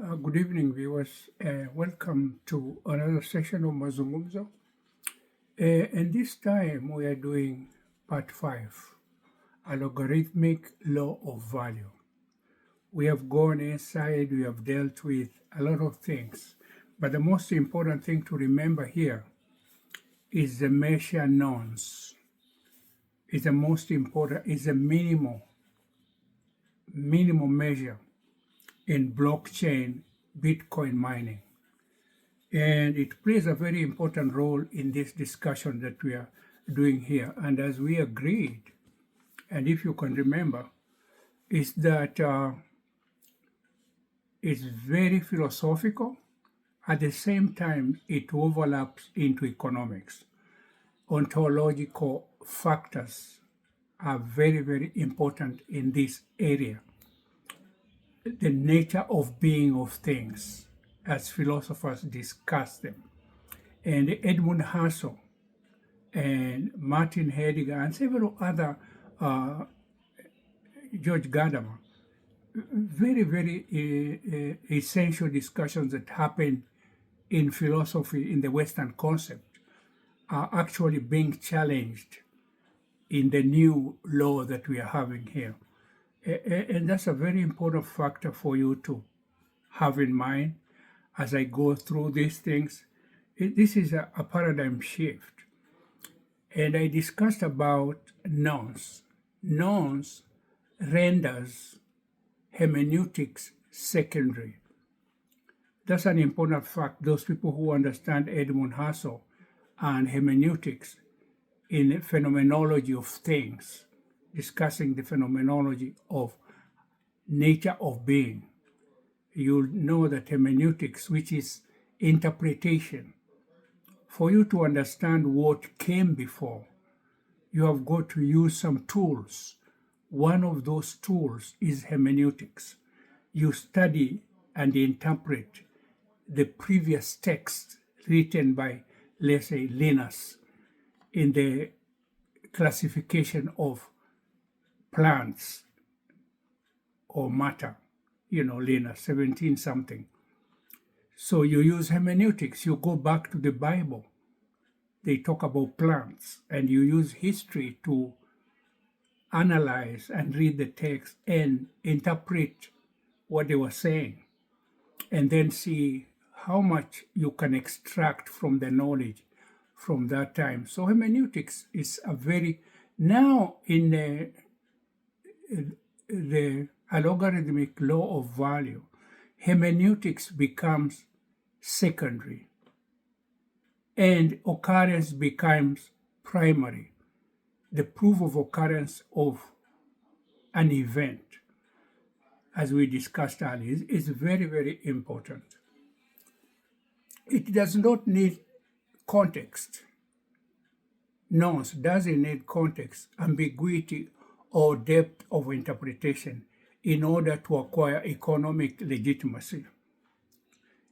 Good evening, viewers. Welcome to another session of Mazungumzo. And this time we are doing part 5, Algorithmic Law of Value. We have gone inside, we have dealt with a lot of things, but the most important thing to remember here is the measure nonce. It's the most important, it's a minimum measure in blockchain Bitcoin mining. And it plays a very important role in this discussion that we are doing here. And as we agreed, and if you can remember, is that it's very philosophical. At the same time, it overlaps into economics. Ontological factors are very, very important in this area. The nature of being of things, as philosophers discuss them. And Edmund Husserl and Martin Heidegger and several other, George Gadamer, very, very essential discussions that happen in philosophy in the Western concept are actually being challenged in the new law that we are having here. And that's a very important factor for you to have in mind as I go through these things. This is a paradigm shift. And I discussed about nonce. Nonce renders hermeneutics secondary. That's an important fact. Those people who understand Edmund Husserl and hermeneutics in phenomenology of things, discussing the phenomenology of nature of being, you'll know that hermeneutics, which is interpretation, for you to understand what came before, you have got to use some tools. One of those tools is hermeneutics. You study and interpret the previous text written by, let's say, Linus in the classification of plants or matter, Linus, 17 something. So you use hermeneutics, you go back to the Bible. They talk about plants, and you use history to analyze and read the text and interpret what they were saying, and then see how much you can extract from the knowledge from that time. So hermeneutics is a very, now in the algorithmic law of value, hermeneutics becomes secondary and occurrence becomes primary. The proof of occurrence of an event, as we discussed earlier, is very, very important. It does not need context. Nonce doesn't need context, ambiguity, or depth of interpretation in order to acquire economic legitimacy.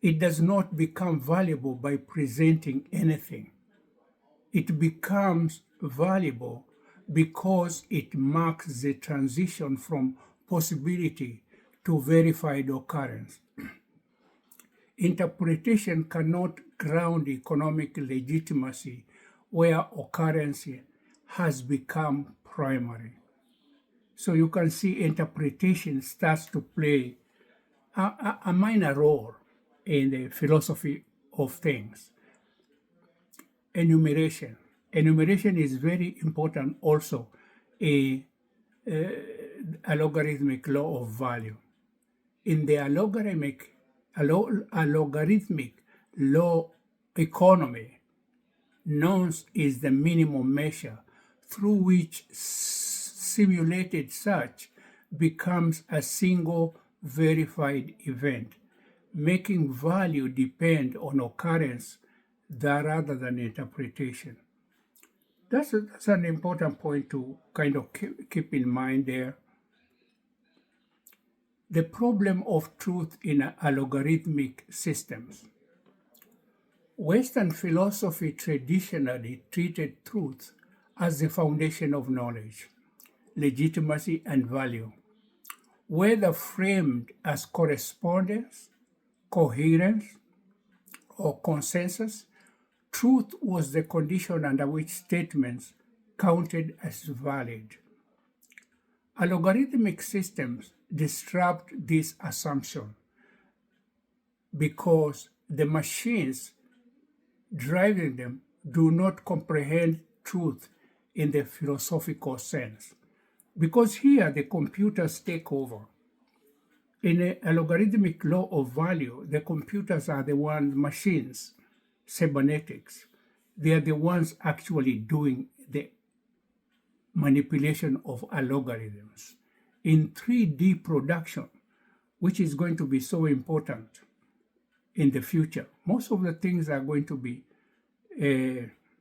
It does not become valuable by presenting anything. It becomes valuable because it marks the transition from possibility to verified occurrence. Interpretation cannot ground economic legitimacy where occurrence has become primary. So you can see interpretation starts to play a minor role in the philosophy of things. Enumeration. Enumeration is very important also in algorithmic law of value. In the algorithmic law economy, nonce is the minimum measure through which simulated search becomes a single verified event, making value depend on occurrence rather than interpretation. That's an important point to kind of keep in mind there. The problem of truth in algorithmic systems. Western philosophy traditionally treated truth as the foundation of knowledge, legitimacy, and value, whether framed as correspondence coherence, or consensus. Truth was the condition under which statements counted as valid. Algorithmic systems disrupt this assumption because the machines driving them do not comprehend truth in the philosophical sense. Because here the computers take over. In a logarithmic law of value, the computers are the ones, machines, cybernetics. They are the ones actually doing the manipulation of algorithms. In 3D production, which is going to be so important in the future, most of the things are going to be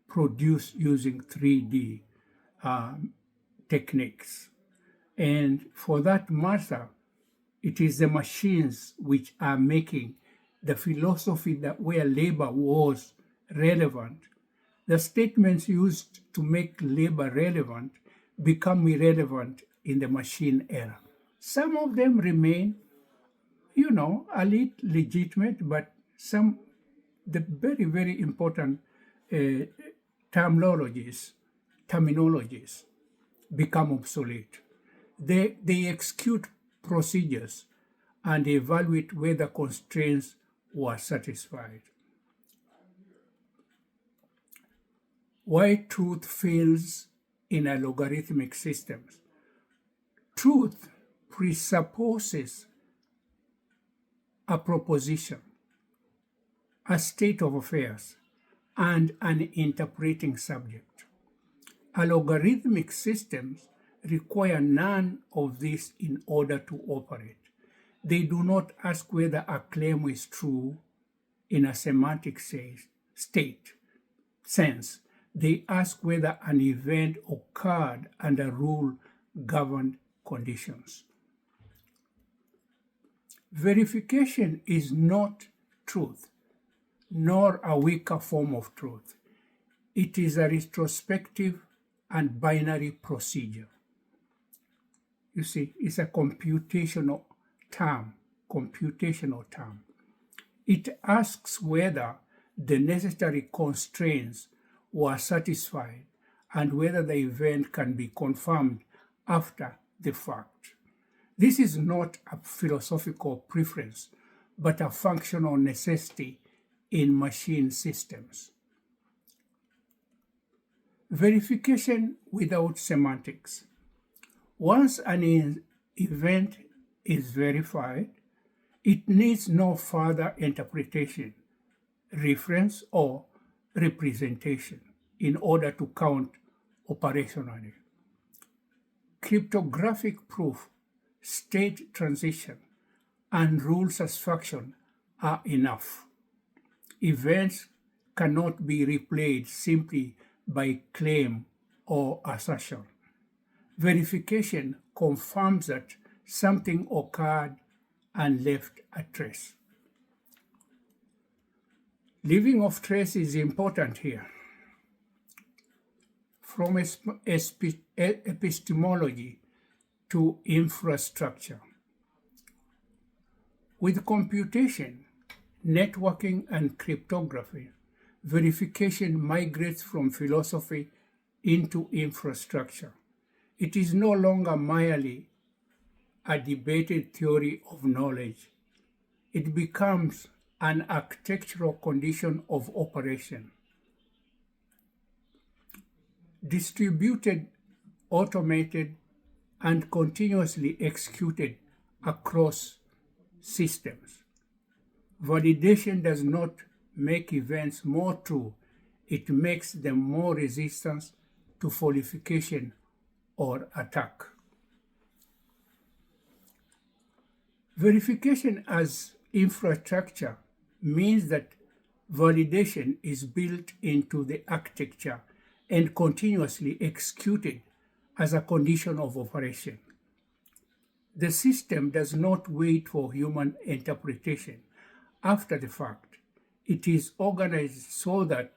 produced using 3D techniques. And for that matter, it is the machines which are making the philosophy that where labor was relevant. The statements used to make labor relevant become irrelevant in the machine era. Some of them remain, a little legitimate, but the very, very important terminologies become obsolete. They execute procedures and evaluate whether constraints were satisfied. Why truth fails in a logarithmic systems? Truth presupposes a proposition, a state of affairs, and an interpreting subject. A logarithmic systems require none of this in order to operate. They do not ask whether a claim is true in a semantic sense. They ask whether an event occurred under rule-governed conditions. Verification is not truth, nor a weaker form of truth. It is a retrospective and binary procedure. You see, it's a computational term. It asks whether the necessary constraints were satisfied and whether the event can be confirmed after the fact. This is not a philosophical preference, but a functional necessity in machine systems. Verification without semantics. Once an event is verified, it needs no further interpretation, reference, or representation in order to count operationally. Cryptographic proof, state transition, and rule satisfaction are enough. Events cannot be replayed simply by claim or assertion. Verification confirms that something occurred and left a trace. Leaving of trace is important here. From epistemology to infrastructure. With computation, networking, and cryptography, verification migrates from philosophy into infrastructure. It is no longer merely a debated theory of knowledge. It becomes an architectural condition of operation. Distributed, automated, and continuously executed across systems. Validation does not make events more true, it makes them more resistant to falsification or attack. Verification as infrastructure means that validation is built into the architecture and continuously executed as a condition of operation. The system does not wait for human interpretation after the fact. It is organized so that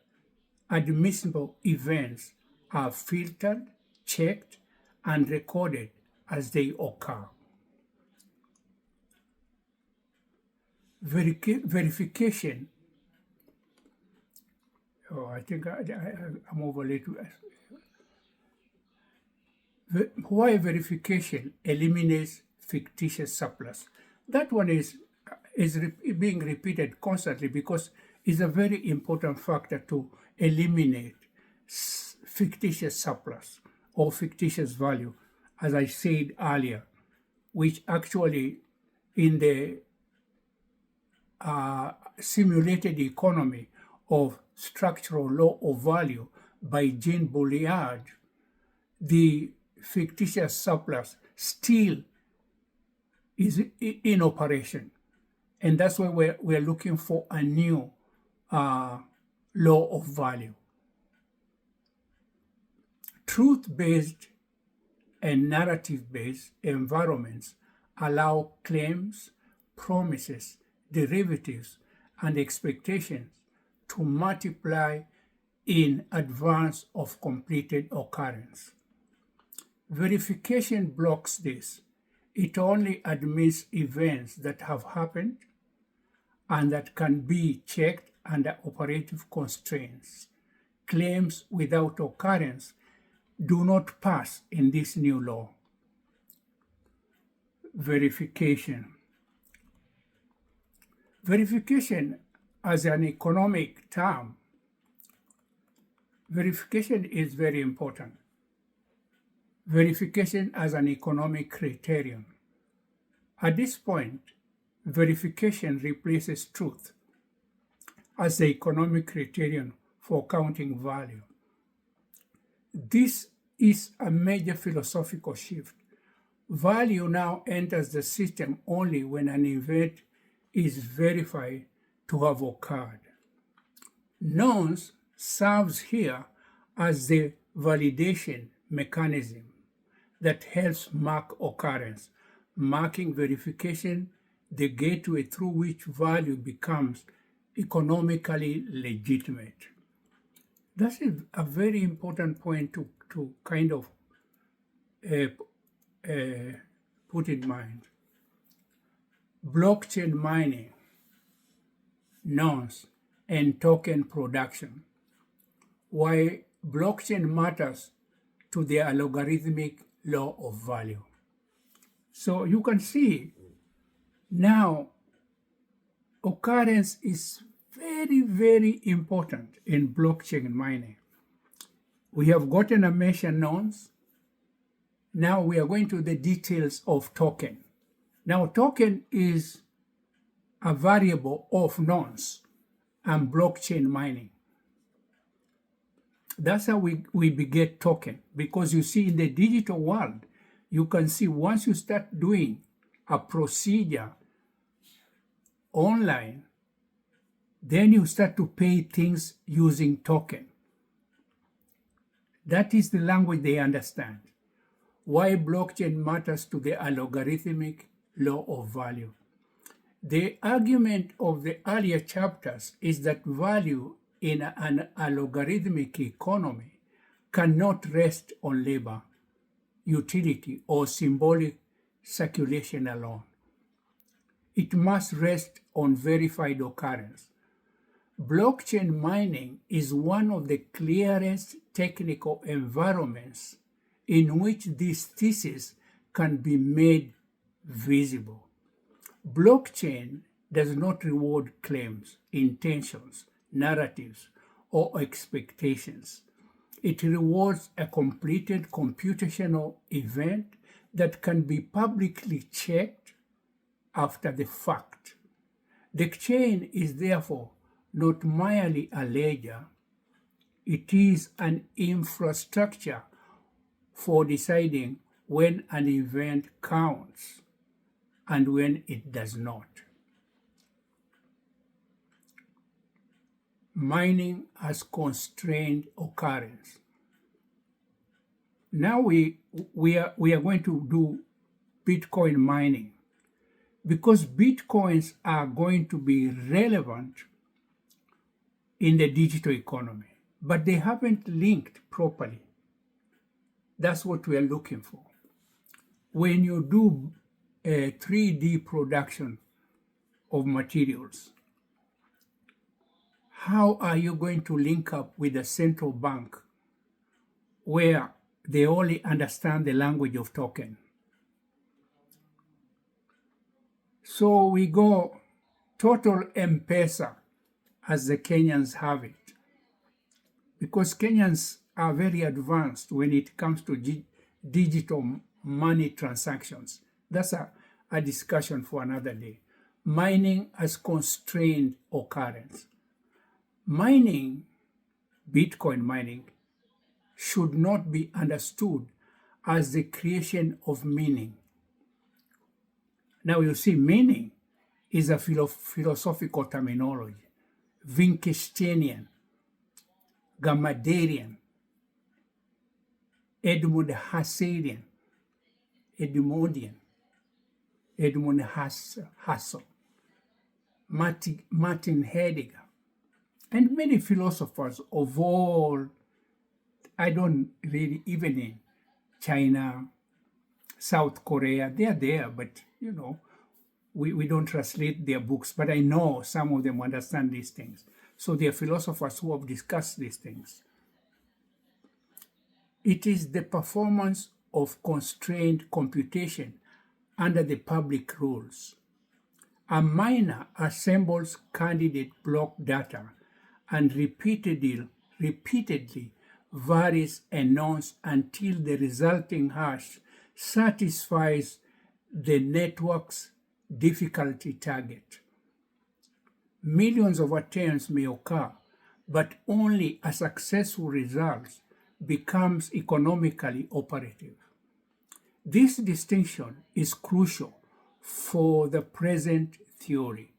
admissible events are filtered, checked, and recorded as they occur. verification. Oh, I think I'm over late. Why verification eliminates fictitious surplus. That one is being repeated constantly because it's a very important factor to eliminate fictitious surplus or fictitious value, as I said earlier, which actually in the simulated economy of structural law of value by Jean Boulliard, the fictitious surplus still is in operation. And that's why we're looking for a new law of value. Truth-based and narrative-based environments allow claims, promises, derivatives, and expectations to multiply in advance of completed occurrence. Verification blocks this. It only admits events that have happened and that can be checked under operative constraints. Claims without occurrence do not pass in this new law. Verification. Verification as an economic term, verification is very important. Verification as an economic criterion. At this point, verification replaces truth as the economic criterion for counting value. This is a major philosophical shift. Value now enters the system only when an event is verified to have occurred. Nonce serves here as the validation mechanism that helps mark occurrence, marking verification the gateway through which value becomes economically legitimate. That's a very important point to kind of put in mind. Blockchain mining, nonce, and token production. Why blockchain matters to the algorithmic law of value. So you can see now occurrence is very, very important in blockchain mining. We have gotten a mention nonce. Now we are going to the details of token. Now token is a variable of nonce and blockchain mining. That's how we beget token, because you see in the digital world, you can see once you start doing a procedure online, then you start to pay things using token. That is the language they understand. Why blockchain matters to the algorithmic law of value. The argument of the earlier chapters is that value in an algorithmic economy cannot rest on labor, utility, or symbolic circulation alone. It must rest on verified occurrence. Blockchain mining is one of the clearest technical environments in which this thesis can be made visible. Blockchain does not reward claims, intentions, narratives, or expectations. It rewards a completed computational event that can be publicly checked after the fact. The chain is therefore not merely a ledger, it is an infrastructure for deciding when an event counts and when it does not. Mining as constrained occurrence. Now we are going to do Bitcoin mining, because Bitcoins are going to be relevant in the digital economy, but they haven't linked properly. That's what we are looking for. When you do a 3D production of materials. How are you going to link up with a central bank where they only understand the language of token? So we go total M-Pesa as the Kenyans have it, because Kenyans are very advanced when it comes to digital money transactions. That's a discussion for another day. Mining as constrained occurrence. Mining, Bitcoin mining, should not be understood as the creation of meaning. Now you see, meaning is a philosophical terminology, Wittgensteinian, Gamaderian, Edmund Husserl, Martin Heidegger, and many philosophers of all, I don't really, even in China, South Korea, they're there, but we don't translate their books, but I know some of them understand these things. So they are philosophers who have discussed these things. It is the performance of constrained computation under the public rules. A miner assembles candidate block data and repeatedly varies a nonce until the resulting hash satisfies the network's difficulty target. Millions of attempts may occur, but only a successful result becomes economically operative. This distinction is crucial for the present theory.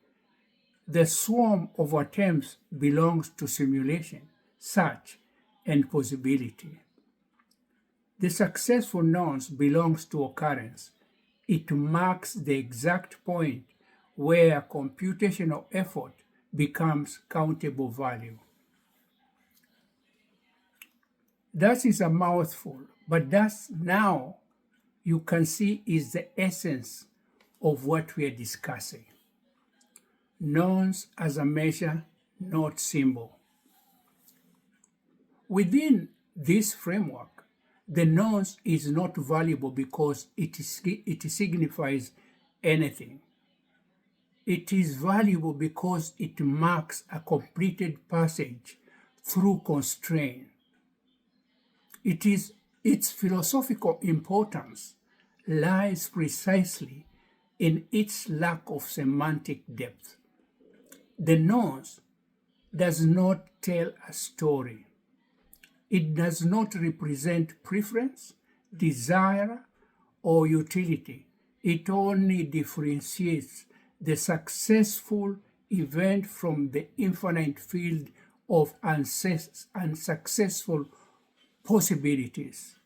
The swarm of attempts belongs to simulation, search, and possibility. The successful nonce belongs to occurrence. It marks the exact point where computational effort becomes countable value. That is a mouthful, but that's now you can see is the essence of what we are discussing. Nonce as a measure, not symbol. Within this framework, the nonce is not valuable because it signifies anything. It is valuable because it marks a completed passage through constraint. Its philosophical importance lies precisely in its lack of semantic depth. The nonce does not tell a story. It does not represent preference, desire, or utility. It only differentiates the successful event from the infinite field of unsuccessful possibilities.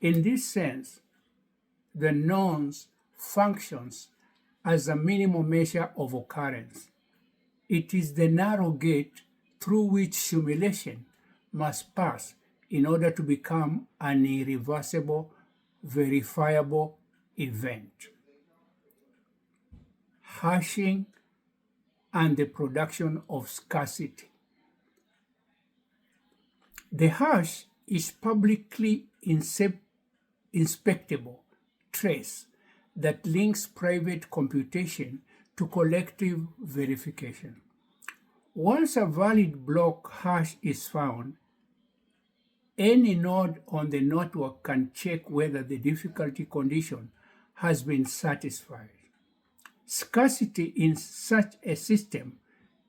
In this sense, the nonce functions as a minimum measure of occurrence. It is the narrow gate through which simulation must pass in order to become an irreversible, verifiable event. Hashing and the production of scarcity. The hash is publicly inspectable trace that links private computation to collective verification. Once a valid block hash is found, any node on the network can check whether the difficulty condition has been satisfied. Scarcity in such a system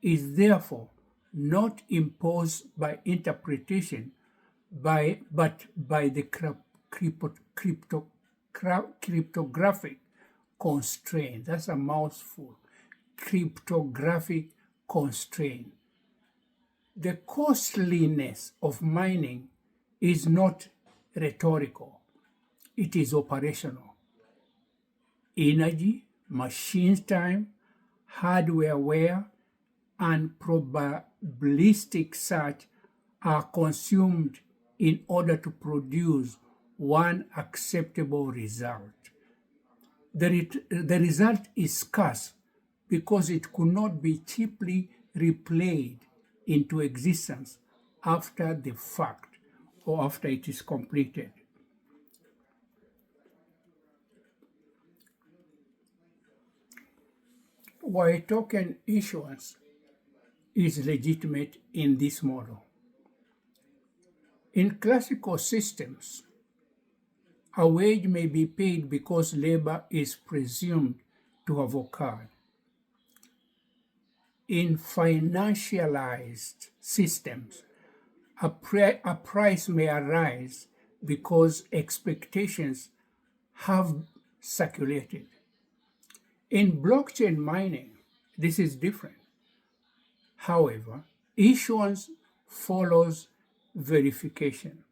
is therefore not imposed by interpretation, but by the cryptographic constraint. That's a mouthful. Cryptographic constraint. The costliness of mining is not rhetorical, it is operational. Energy, machine time, hardware wear, and probabilistic search are consumed in order to produce one acceptable result. The result is scarce because it could not be cheaply replayed into existence after the fact or after it is completed. Why token issuance is legitimate in this model. In classical systems, a wage may be paid because labor is presumed to have occurred. In financialized systems, a price may arise because expectations have circulated. In blockchain mining, this is different. However, issuance follows verification.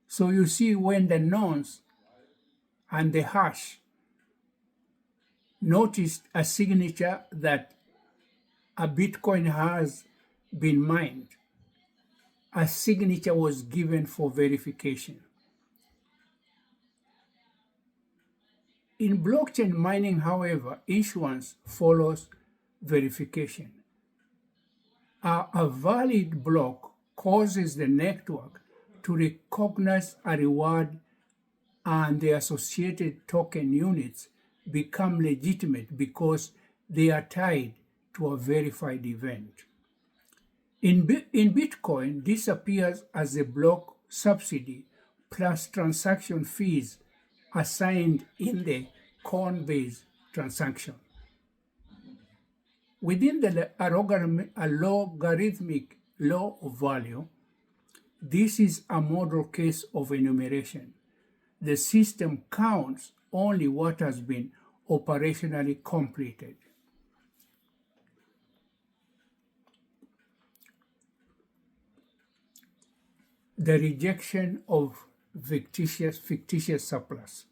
So you see, when the nonce and the hash noticed a signature that a Bitcoin has been mined, a signature was given for verification. In blockchain mining, however, issuance follows verification. A valid block causes the network to recognize a reward, and the associated token units become legitimate because they are tied to a verified event. In Bitcoin, this appears as a block subsidy plus transaction fees assigned in the Coinbase transaction. Within the logarithmic law of value, this is a model case of enumeration. The system counts only what has been operationally completed. The rejection of fictitious surplus.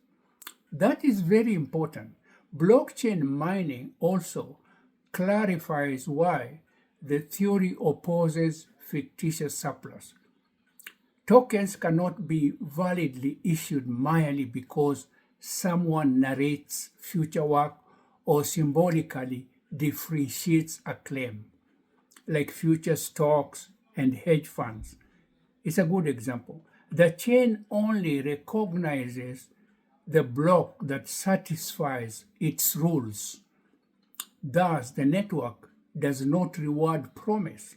That is very important. Blockchain mining also clarifies why the theory opposes fictitious surplus. Tokens cannot be validly issued merely because someone narrates future work or symbolically differentiates a claim, like future stocks and hedge funds. It's a good example. The chain only recognizes the block that satisfies its rules. Thus, the network does not reward promise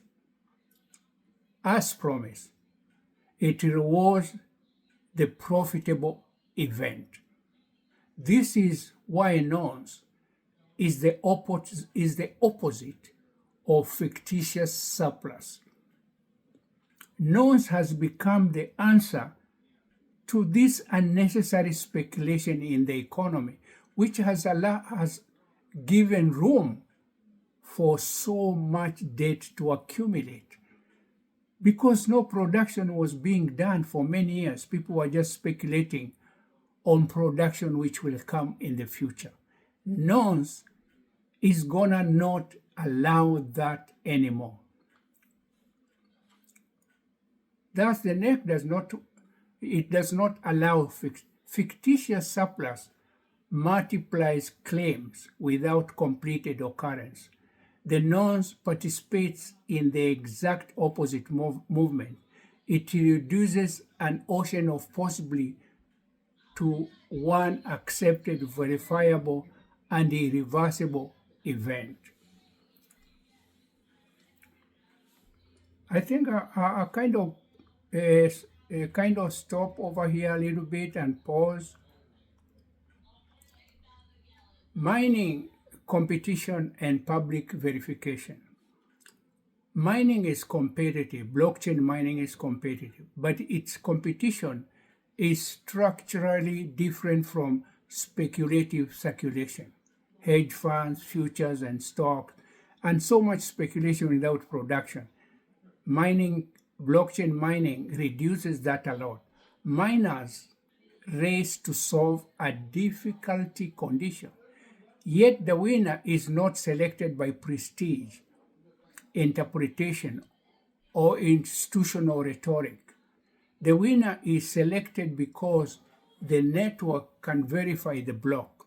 as promise. It rewards the profitable event. This is why nonce is the opposite of fictitious surplus. Nonce has become the answer to this unnecessary speculation in the economy, which has given room for so much debt to accumulate. Because no production was being done for many years, people were just speculating on production which will come in the future. Nonce is gonna not allow that anymore. Thus, the NEC does not allow fictitious surplus multiplies claims without completed occurrence. The nonce participates in the exact opposite movement. It reduces an ocean of possibly to one accepted, verifiable, and irreversible event. I think I kind of stop over here a little bit and pause. Mining, competition, and public verification. Mining is competitive, blockchain mining is competitive, but its competition is structurally different from speculative circulation. Hedge funds, futures, and stocks, and so much speculation without production. Blockchain mining reduces that a lot. Miners race to solve a difficulty condition. Yet the winner is not selected by prestige, interpretation, or institutional rhetoric. The winner is selected because the network can verify the block.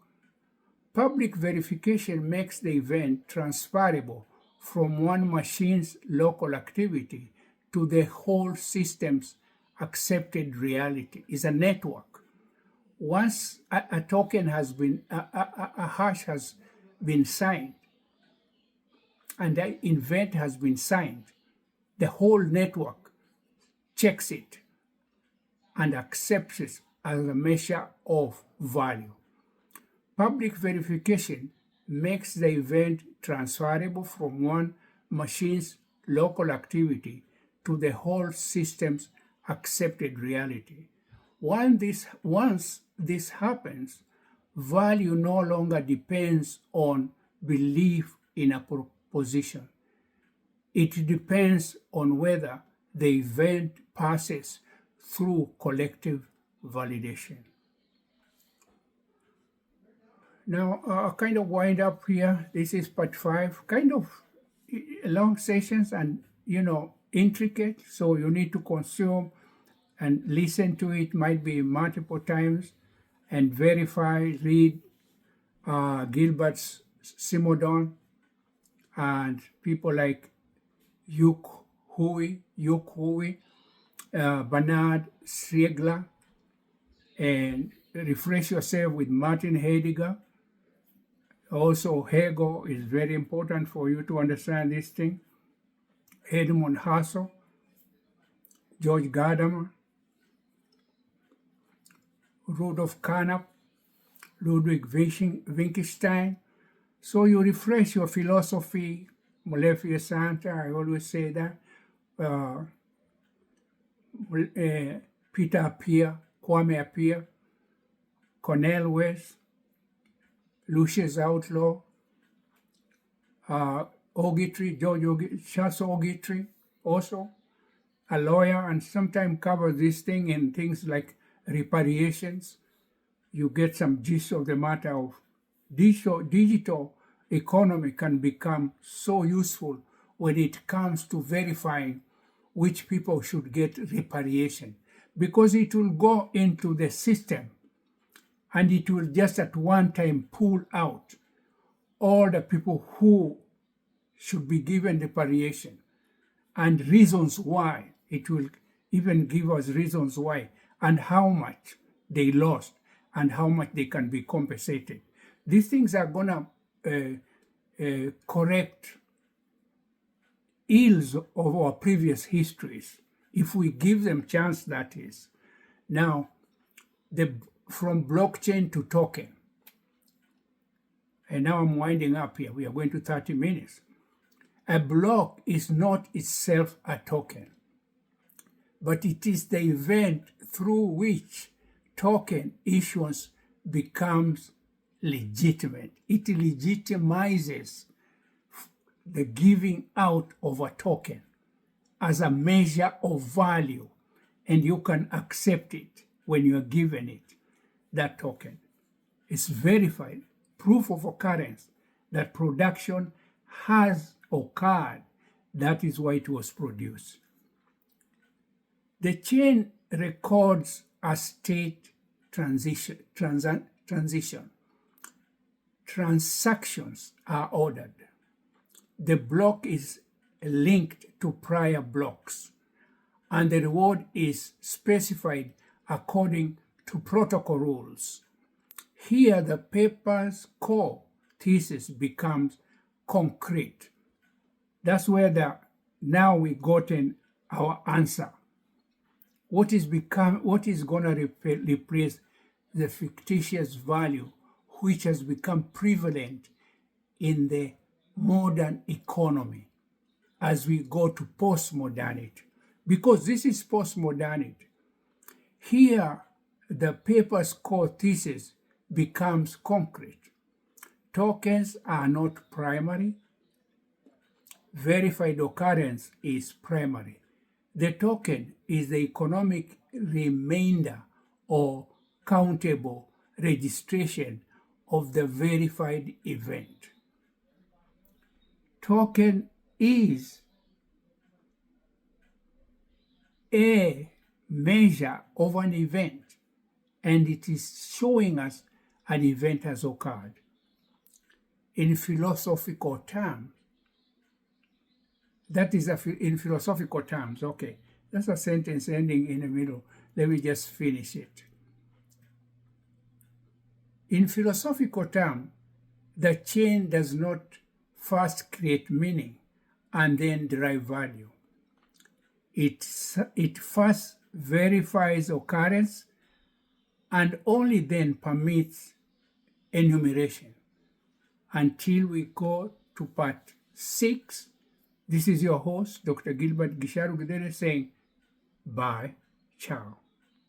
Public verification makes the event transferable from one machine's local activity to the whole system's accepted reality. It's a network. Once a token has been, a hash has been signed, and the event has been signed, the whole network checks it and accepts it as a measure of value. Public verification makes the event transferable from one machine's local activity to the whole system's accepted reality. Once this happens, value no longer depends on belief in a proposition. It depends on whether the event passes through collective validation. Now, I'll kind of wind up here. This is part 5, kind of long sessions and, intricate. So you need to consume and listen to it, might be multiple times, and verify, read Gilbert's Simodon and people like Yuk Hui, Bernard Stiegler, and refresh yourself with Martin Heidegger. Also, Hegel is very important for you to understand this thing. Edmund Husserl, George Gadamer, Rudolf Carnap, Ludwig Wittgenstein. So you refresh your philosophy, Molefius Santa, I always say that. Peter Appiah, Kwame Appiah, Cornel West, Lucius Outlaw, Ogletree, Charles Ogletree, also a lawyer, and sometimes covers this thing in things like reparations. You get some gist of the matter of digital economy can become so useful when it comes to verifying which people should get reparation, because it will go into the system and it will just at one time pull out all the people who should be given reparation and reasons why. It will even give us reasons why and how much they lost and how much they can be compensated. These things are going to correct ills of our previous histories, if we give them chance, that is. Now, from blockchain to token, and now I'm winding up here, we are going to 30 minutes. A block is not itself a token, but it is the event through which token issuance becomes legitimate. It legitimizes the giving out of a token as a measure of value, and you can accept it when you are given it, that token. It's verified, proof of occurrence that production has occurred. That is why it was produced. The chain records a state transition. Transactions are ordered. The block is linked to prior blocks, and the reward is specified according to protocol rules. Here, the paper's core thesis becomes concrete. That's where now we gotten our answer. What is going to replace the fictitious value which has become prevalent in the modern economy as we go to postmodernity? Because this is postmodernity. Here, the paper's core thesis becomes concrete. Tokens are not primary. Verified occurrence is primary. The token is the economic remainder or countable registration of the verified event. Token is a measure of an event, and it is showing us an event has occurred. in philosophical terms. That is in philosophical terms. Okay, that's a sentence ending in the middle. Let me just finish it. In philosophical terms, the chain does not first create meaning and then derive value. It first verifies occurrence and only then permits enumeration. Until we go to part 6, this is your host, Dr. Gilbert Githere saying bye, ciao.